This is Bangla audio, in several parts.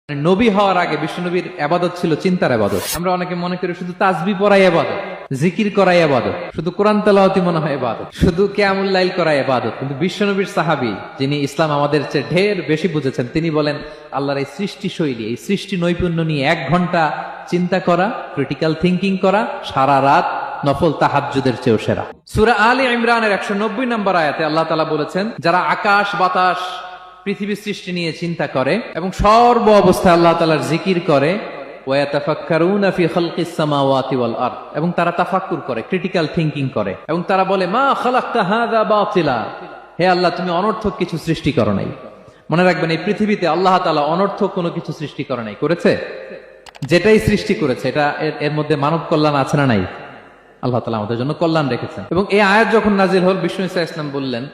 নবী হওয়ার আগে বিশ্বনবীর ইবাদত ছিল চিন্তার ইবাদত। আমরা অনেকে মনে করি শুধু তাসবিহ পড়াই ইবাদত, জিকির করাই ইবাদত, শুধু কোরআন তেলাওয়াতই মনে হয় ইবাদত, শুধু কিয়ামুল লাইল করাই ইবাদত। কিন্তু বিশ্বনবীর সাহাবী, যিনি ইসলাম আমাদের চেয়ে ঢের বেশি বুঝেছেন, তিনি বলেন আল্লাহর এই সৃষ্টি শৈলী, এই সৃষ্টি নৈপুণ্য নিয়ে 1 ঘন্টা চিন্তা করা, ক্রিটিক্যাল থিঙ্কিং করা, সারা রাত নফল তাহাজ্জুদের চেয়েও সেরা। সূরা আলে ইমরানের 190 নম্বর আয়াতে আল্লাহ তাআলা বলেছেন, যারা আকাশ বাতাস পৃথিবী সৃষ্টি নিয়ে চিন্তা করে এবং সর্ব অবস্থায় আল্লাহ তাআলার জিকির করে, ওয়ায়াতাফাক্কারুনা ফি খালকিস সামাওয়াতি ওয়াল আরদ, এবং তারা তাফাক্কুর করে, ক্রিটিক্যাল থিঙ্কিং করে, এবং তারা বলে মা খালাকতা হাযা বাতিলা, হে আল্লাহ তুমি অনর্থক কিছু সৃষ্টি করো নাই। মনে রাখবেন, এই পৃথিবীতে আল্লাহ তাআলা অনর্থক কোনো কিছু সৃষ্টি করে নাই, করেছে? যেটাই সৃষ্টি করেছে এটা এর মধ্যে মানব কল্যাণ আছে না নাই? আল্লাহ তাআলা আমাদের জন্য কল্যাণ রেখেছেন। এবং এই আয়াত যখন নাজিল হল, বিষ্ণু ঈসা ইসলাম বললেন,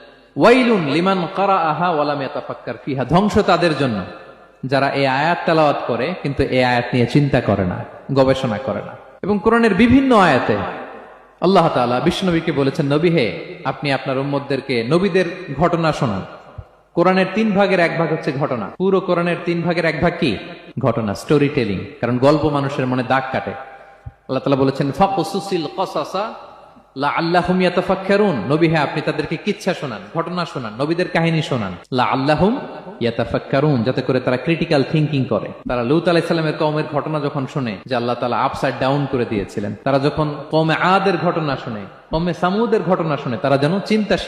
ওয়াইলুন লিমান কারাআহা ওয়া লাম ইয়াতাফাক্কার ফিহা, ধ্বংস তাদের জন্য যারা এই আয়াত তেলাওয়াত করে কিন্তু এই আয়াত নিয়ে চিন্তা করে না, গবেষণা করে না। এবং কোরআনের বিভিন্ন আয়াতে আল্লাহ তাআলা বিশ্বনবীকে বলেছেন, নবী হে, আপনি আপনার উম্মতদেরকে নবীদের ঘটনা শোনান। কোরআনের 3 ভাগের 1 ভাগ হচ্ছে ঘটনা। পুরো কোরআনের 3 ভাগের 1 ভাগ কি? ঘটনা, স্টোরি টেলিং। কারণ গল্প মানুষের মনে দাগ কাটে। আল্লাহ তাআলা বলেছেন, ফাকুসুসিল কসাসা লাআল্লাহুম ইয়াতাফাক্কারুন, নবী হ্যাঁ আপনি তাদেরকে কিচ্ছা শোনান, ঘটনা শোনান, নবীদের কাহিনী শোনান, লাআল্লাহুম ইয়াতাফাক্কারুন, যাতে করে তারা ক্রিটিক্যাল থিঙ্কিং করে। তারা লূত আলাইহিস সালামের কওমের ঘটনা যখন শুনে যে আল্লাহ তাআলা আপসাইড ডাউন করে দিয়েছিলেন, তারা যখন কওমে আদের ঘটনা শুনে, কওমে সামুদের ঘটনা শুনে, তারা যেন চিন্তাশীল